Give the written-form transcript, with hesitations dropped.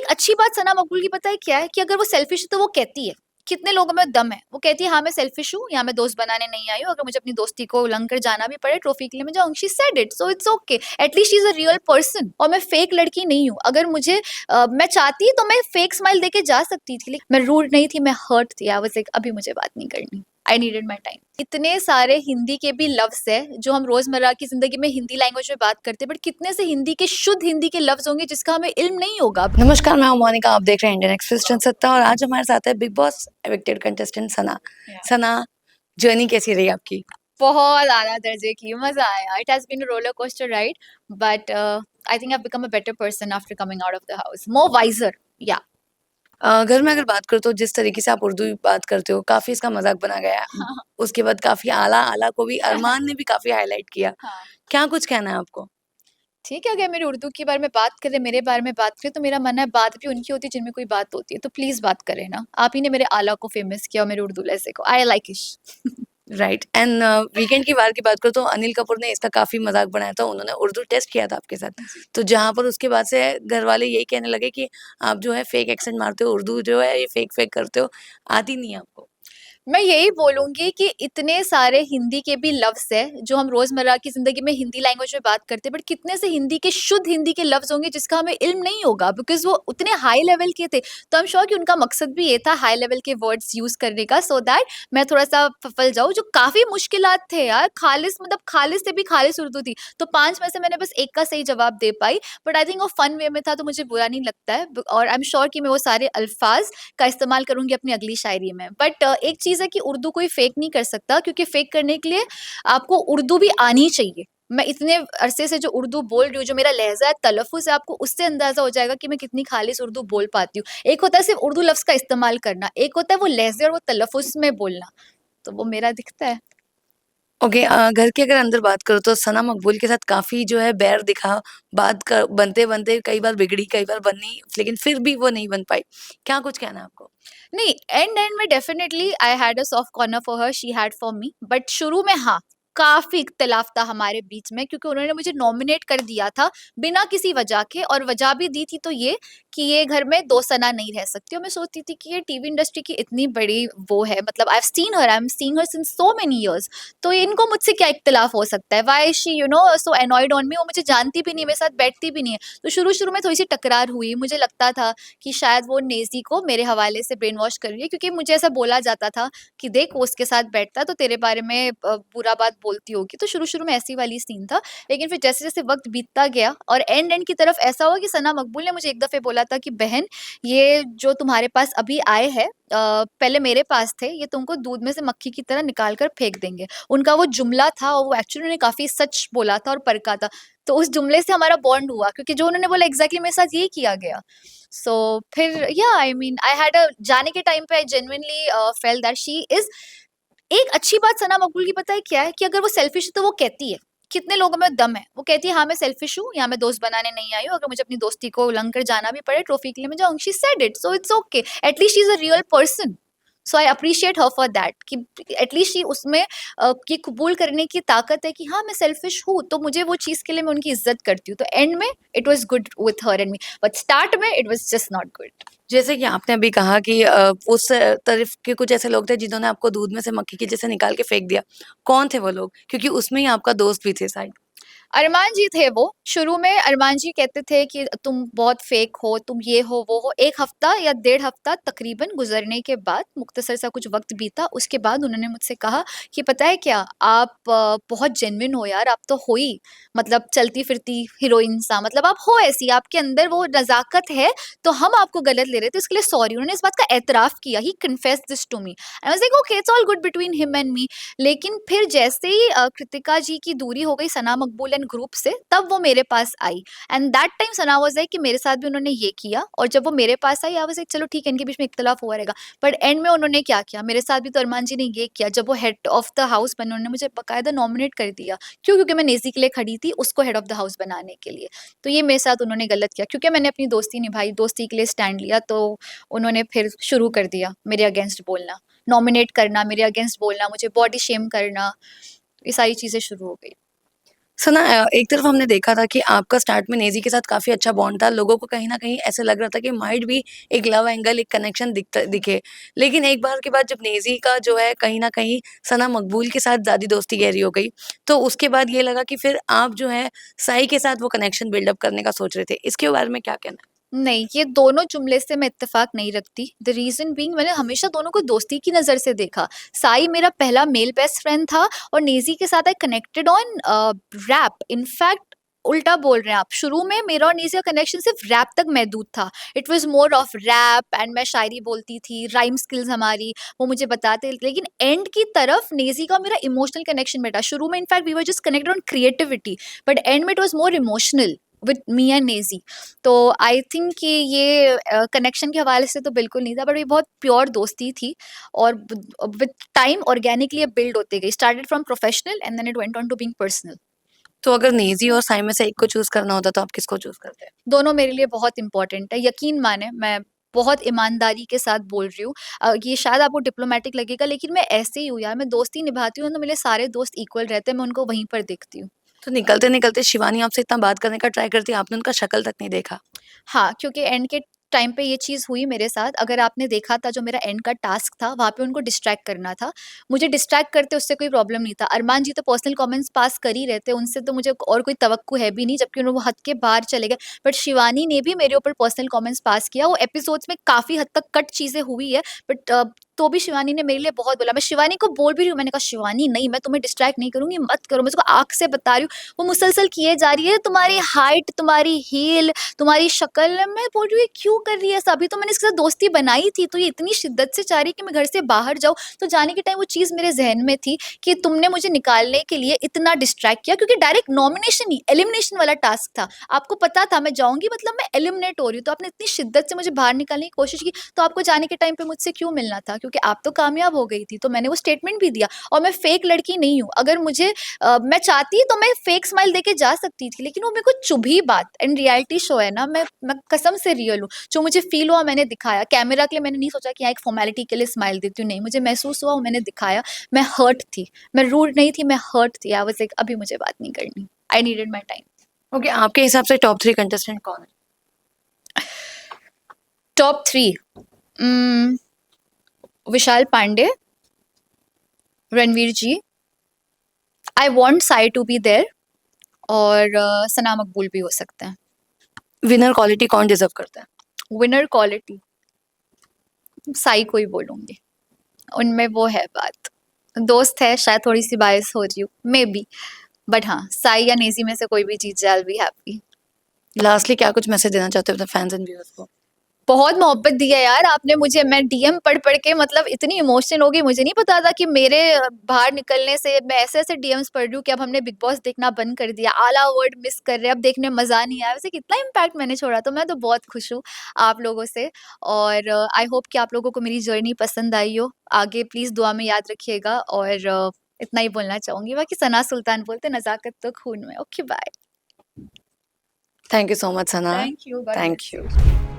एक अच्छी बात सना मकबूल की पता है क्या है कि अगर वो सेल्फिश है तो वो कहती है। कितने लोगों में दम है, वो कहती है हाँ मैं सेल्फिश हूँ, यहाँ मैं दोस्त बनाने नहीं आई हूँ, अगर मुझे अपनी दोस्ती को उलंघ कर जाना भी पड़े ट्रॉफी के लिए मैं जाऊंगी। She said it, so it's okay, at least she is a real person. और मैं फेक लड़की नहीं हूँ। अगर मुझे मैं चाहती तो मैं फेक स्माइल देके जा सकती थी, लेकिन मैं रूड नहीं थी, मैं हर्ट थी। आई वाज लाइक अभी मुझे बात नहीं करनी, आई नीडेड माई टाइम। इतने सारे हिंदी के भी लफ्ज है जो हम रोजमर्रा की जिंदगी में हिंदी लैंग्वेज में बात करते हैं, बट कितने से हिंदी के शुद्ध हिंदी के लफ्ज होंगे जिसका हमें इल्म नहीं होगा। नमस्कार, मैं हूं मोनिका। आप देख रहे हैं इंडियन एक्सप्रेस जनसत्ता और आज हमारे साथ है Bigg Boss evicted contestant Sana. Sana, journey कैसी रही आपकी? बहुत आला दर्जे की मजा आया। It has been a roller coaster ride, but I think I become a better person after coming out of the house, more wiser. या घर में अगर बात करो तो जिस तरीके से आप उर्दू बात करते हो, काफी इसका मजाक बना गया है। उसके बाद काफी आला आला को भी अरमान ने भी काफी हाईलाइट किया। हाँ, क्या कुछ कहना है आपको? ठीक है, अगर मेरी उर्दू के बारे में बात करें, मेरे बारे में बात करें, तो मेरा मन है बात भी उनकी होती है जिनमें कोई बात होती है, तो प्लीज बात करें ना। आप ही ने मेरे आला को फेमस किया और मेरे उर्दू लहजे को। I like it. Right. And weekend की बात करो तो अनिल कपूर ने इसका काफी मजाक बनाया था। उन्होंने उर्दू टेस्ट किया था आपके साथ, तो जहां पर उसके बाद से घर वाले यही कहने लगे कि आप जो है फेक एक्सेंट मारते हो, उर्दू जो है ये फेक फेक करते हो, आती नहीं है आपको। मैं यही बोलूंगी कि इतने सारे हिंदी के भी लफ्ज है जो हम रोजमर्रा की जिंदगी में हिंदी लैंग्वेज में बात करते हैं, बट कितने से हिंदी के शुद्ध हिंदी के लफ्ज होंगे जिसका हमें इल्म नहीं होगा, बिकॉज वो उतने हाई लेवल के थे। तो आई एम श्योर कि उनका मकसद भी ये था हाई लेवल के वर्ड्स यूज करने का, सो दैट मैं थोड़ा सा फल जाऊं। जो काफी मुश्किलात थे यार, खालिस मतलब खालिस से भी खालिस उर्दू थी, तो 5 में से मैंने बस एक का सही जवाब दे पाई, बट आई थिंक वो फन वे में था, तो मुझे बुरा नहीं लगता है। और आई एम श्योर कि मैं वो सारे अल्फाज का इस्तेमाल करूंगी अपनी अगली शायरी में। बट एक चीज है कि उर्दू कोई फेक नहीं कर सकता, क्योंकि फेक करने के लिए आपको उर्दू भी आनी चाहिए। मैं इतने अरसे से जो उर्दू बोल रही हूँ, जो मेरा लहजा है, तलफ़ुज़ है, आपको उससे अंदाजा हो जाएगा कि मैं कितनी खालिस उर्दू बोल पाती हूँ। एक होता है सिर्फ उर्दू लफ्ज का इस्तेमाल करना, एक होता है वो लहजे और वो तलफ़ुज़ में बोलना, तो वो मेरा दिखता है। ओके। घर के अगर अंदर बात करो तो सना मकबूल के साथ काफी जो है बैर दिखा। बात कर बनते बनते कई बार बिगड़ी, कई बार बनी, लेकिन फिर भी वो नहीं बन पाई। क्या कुछ कहना है आपको? नहीं, एंड एंड में definitely I had a soft corner for her, she had for me, but शुरू में हाँ, काफी इख्तिलाफ था हमारे बीच में, क्योंकि उन्होंने मुझे नॉमिनेट कर दिया था बिना किसी वजह के, और वजह भी दी थी तो ये कि ये घर में दो सना नहीं रह सकती। और मैं सोचती थी कि ये टीवी इंडस्ट्री की इतनी बड़ी वो है, मतलब I am seeing her since so many years, तो इनको मुझसे क्या इख्तिलाफ हो सकता है? Why is she so annoyed on me? वो मुझे जानती भी नहीं, मेरे साथ बैठती भी नहीं है। तो शुरू शुरू में थोड़ी सी टकरार हुई, मुझे लगता था कि शायद वो नेज़ी को मेरे हवाले से ब्रेन वॉश कर रही है, क्योंकि मुझे ऐसा बोला जाता था कि देख वो उसके साथ बैठता है तो तेरे बारे में बुरा बात बोलती होगी। तो शुरू-शुरू में ऐसी वाली सीन था। लेकिन फिर जैसे-जैसे वक़्त बीतता गया और एंड एंड की तरफ ऐसा हुआ कि सना मकबूल ने मुझे एक दफ़े बोला था कि बहन, ये जो तुम्हारे पास अभी आए हैं पहले मेरे पास थे, ये तुमको दूध में से मक्खी की तरह निकाल कर फेंक देंगे। उनका वो जुमला था और वो एक्चुअली उन्होंने काफ़ी सच बोला था और परखा था। तो उस जुमले से हमारा बॉन्ड हुआ, क्योंकि जो उन्होंने बोला एग्ज़ैक्टली मेरे साथ यही किया गया। सो फिर या I mean I had a जाने के टाइम पे I genuinely felt that she is. एक अच्छी बात सना मकबूल की पता है क्या है कि अगर वो सेल्फिश है तो वो कहती है। कितने लोगों में दम है, वो कहती है हाँ मैं सेल्फिश हूँ, यहाँ मैं दोस्त बनाने नहीं आई हूँ, अगर मुझे अपनी दोस्ती को उलंघ कर जाना भी पड़े ट्रॉफी के लिए मैं जाऊंगी। She said it, so it's okay, at least she is a real person. So I appreciate her for that कि एटलीस्ट शी उसमें ये कबूल करने की ताकत है कि हाँ मैं सेल्फिश हूँ, तो मुझे वो चीज के लिए मैं उनकी इज्जत करती हूँ। तो एंड में it was good with her and me, but start में it was just not good. जैसे कि आपने अभी कहा कि उस तरफ के कुछ ऐसे लोग थे जिन्होंने आपको दूध में से मक्खी के जैसे निकाल के फेंक दिया। कौन थे वो लोग? क्योंकि उसमें ही आपका दोस्त भी थे शायद। अरमान जी थे वो। शुरू में अरमान जी कहते थे कि तुम बहुत फेक हो, तुम ये हो वो हो। 1 हफ्ता या डेढ़ हफ्ता तकरीबन गुजरने के बाद, मुख्तसर सा कुछ वक्त बीता, उसके बाद उन्होंने मुझसे कहा कि पता है क्या, आप बहुत जेन्युइन हो यार, आप तो हो ही, मतलब चलती फिरती हीरोइन सा, मतलब आप हो ऐसी, आपके अंदर वो नजाकत है, तो हम आपको गलत ले रहे थे, उसके लिए सॉरी। उन्होंने इस बात का एतराफ किया, he confessed this to me. I was like okay, it's all good between him and me. लेकिन फिर जैसे ही कृतिका जी की दूरी हो गई सना मकबूल एंड ग्रुप से, तब वो मेरे पास आई, and that time Sana was like कि मेरे साथ भी उन्होंने ये किया। और जब वो मेरे पास आई, आई वाज लाइक चलो ठीक है, इनके बीच में इख्तिलाफ हुआ रहेगा, बट एंड में उन्होंने क्या किया मेरे साथ भी, तो अरमान जी ने ये किया, जब वो हेड ऑफ द हाउस बने, उन्होंने मुझे बकायदा नॉमिनेट कर दिया। क्यों? क्योंकि मैं नेजी के लिए खड़ी थी, उसको हेड ऑफ द हाउस बनाने के लिए। तो ये मेरे साथ उन्होंने गलत किया, क्योंकि मैंने अपनी दोस्ती निभाई, दोस्ती के लिए स्टैंड लिया, तो उन्होंने फिर शुरू कर दिया मेरे अगेंस्ट बोलना, नॉमिनेट करना, मेरे अगेंस्ट बोलना, मुझे बॉडी शेम करना, ये सारी चीज़ें शुरू हो गई। सना, एक तरफ हमने देखा था कि आपका स्टार्ट में नेज़ी के साथ काफ़ी अच्छा बॉन्ड था। लोगों को कहीं न कहीं ऐसा लग रहा था कि माइट बी एक लव एंगल, एक कनेक्शन दिखे। लेकिन एक बार के बाद जब नेज़ी का जो है कहीं न कहीं सना मकबूल के साथ ज़्यादा दोस्ती गहरी हो गई, तो उसके बाद ये लगा कि फिर आप जो है साई के साथ वो कनेक्शन बिल्डअप करने का सोच रहे थे। इसके बारे में क्या कहना है? नहीं, ये दोनों जुमले से मैं इत्तेफ़ाक नहीं रखती। द रीज़न बीइंग मैंने हमेशा दोनों को दोस्ती की नज़र से देखा। साई मेरा पहला मेल बेस्ट फ्रेंड था और नेज़ी के साथ I connected on rap. In fact उल्टा बोल रहे हैं आप। शुरू में मेरा और नेज़ी का कनेक्शन सिर्फ़ रैप तक महदूद था। It was more of rap and मैं शायरी बोलती थी, राइम स्किल्स हमारी, वो मुझे बताते। लेकिन एंड की तरफ नेज़ी का मेरा इमोशनल कनेक्शन बैठा। शुरू में in fact we were just connected on creativity, but end में it was more emotional with me and नेज़ी। तो आई थिंक कि ये कनेक्शन के हवाले से तो बिल्कुल नहीं था, बट ये बहुत प्योर दोस्ती थी और विद टाइम ऑर्गेनिकली बिल्ड होते गई। Started from professional and then it went on to being personal. तो अगर नेज़ी और साई में से एक को चूज़ करना होता तो आप किसको चूज़ करते? दोनों मेरे लिए बहुत इंपॉर्टेंट है। यकीन माने मैं बहुत ईमानदारी के साथ बोल रही हूँ। ये शायद आपको डिप्लोमैटिक लगेगा लेकिन मैं ऐसे ही हूँ यार। मैं दोस्ती निभाती हूँ तो मेरे सारे दोस्त इक्वल रहते हैं, मैं उनको वहीं पर देखती हूँ। तो निकलते-निकलते शिवानी आपसे इतना बात करने का ट्राई करती है, आपने उनका शक्ल तक नहीं देखा। हाँ, क्योंकि एंड के टाइम पे ये चीज़ हुई मेरे साथ। अगर आपने देखा था जो मेरा एंड का टास्क था, वहाँ पे उनको डिस्ट्रैक्ट करना था। मुझे डिस्ट्रैक्ट करते उससे कोई प्रॉब्लम नहीं था। अरमान जी तो पर्सनल कमेंट्स पास कर ही रहे थे, उनसे तो मुझे और कोई तवक्को है भी नहीं, जबकि उन्होंने वो हद के बाहर चले गए। बट शिवानी ने भी मेरे ऊपर पर्सनल कमेंट्स पास किया। वो एपिसोड्स में काफ़ी हद तक कट चीज़ें हुई है, बट तो भी शिवानी ने मेरे लिए बहुत बोला। मैं शिवानी को बोल भी रही हूँ, मैंने कहा शिवानी नहीं, मैं तुम्हें डिस्ट्रैक्ट नहीं करूँगी, मत करो। मैं उसको आँख से बता रही हूँ, वो मुसलसल किए जा रही है, तुम्हारी हाइट, तुम्हारी हील, तुम्हारी शक्ल। मैं बोल रही हूँ ये क्यों कर रही है ऐसा? अभी तो मैंने इसके साथ दोस्ती बनाई थी, तो ये इतनी शिद्दत से चाह रही है कि मैं घर से बाहर जाऊँ। तो जाने के टाइम वो चीज़ मेरे ज़हन में थी कि तुमने मुझे निकालने के लिए इतना डिस्ट्रैक्ट किया, क्योंकि डायरेक्ट नॉमिनेशन नहीं, एलिमिनेशन वाला टास्क था। आपको पता था मैं जाऊँगी मतलब मैं एलिमिनेट हो रही हूँ, तो आपने इतनी शिद्दत से मुझे बाहर निकालने की कोशिश की, तो आपको जाने के टाइम पे मुझसे क्यों मिलना था? क्योंकि आप तो कामयाब हो गई थी, तो मैंने वो स्टेटमेंट भी दिया। और मैं फेक लड़की नहीं हूँ। अगर मुझे मैं चाहती तो मैं फेक स्माइल देके जा सकती थी, लेकिन वो मेरे को चुभी बात। एंड रियलिटी शो है ना, मैं कसम से रियल हूँ। जो मुझे फ़ील हुआ मैंने दिखाया। कैमरा के लिए मैंने नहीं सोचा कि यहाँ एक फ़ॉर्मेलिटी के लिए स्माइल देती हूँ, नहीं, मुझे महसूस हुआ और मैंने दिखाया। मैं हर्ट थी, मैं रूड नहीं थी, मैं हर्ट थी। आई वाज़ लाइक अभी मुझे बात नहीं करनी। I needed my time. Okay, आपके हिसाब से टॉप 3 कंटेस्टेंट कौन है? Top 3 um, Vishal Pandey, Ranveer ji, I want Sai to be there और सना मकबूल भी हो सकते हैं। विनर क्वालिटी कौन डिज़र्व करता है? विनर क्वालिटी साई को ही बोलूँगी। उनमें वो है बात। दोस्त है, शायद थोड़ी-सी बायस हो रही हूँ, मेबी। बट हाँ, साई या नेज़ी में से कोई भी जीत जाए, I will be happy. Lastly क्या कुछ मैसेज देना चाहते हो अपने फैन्स एंड व्यूअर्स को? बहुत मोहब्बत दी है यार आपने मुझे। मैं डीएम पढ़-पढ़ के मतलब इतनी इमोशनल हो गई, मुझे नहीं पता था कि मेरे बाहर निकलने से मैं ऐसे-ऐसे डीएम्स पढ़ रही हूँ कि अब हमने बिग बॉस देखना बंद कर दिया, आला अवॉर्ड मिस कर रहे हैं, अब देखने में मज़ा नहीं आया। वैसे कितना इम्पैक्ट मैंने छोड़ा, तो मैं तो बहुत खुश हूँ आप लोगों से। और आई होप कि आप लोगों को मेरी जर्नी पसंद आई हो। आगे प्लीज़ दुआ में याद रखिएगा और इतना ही बोलना चाहूँगी। बाकी सना सुल्तान बोलते नज़ाकत तो खून में। Okay bye. Thank you so much Sana. Thank you, God thank bless you. You.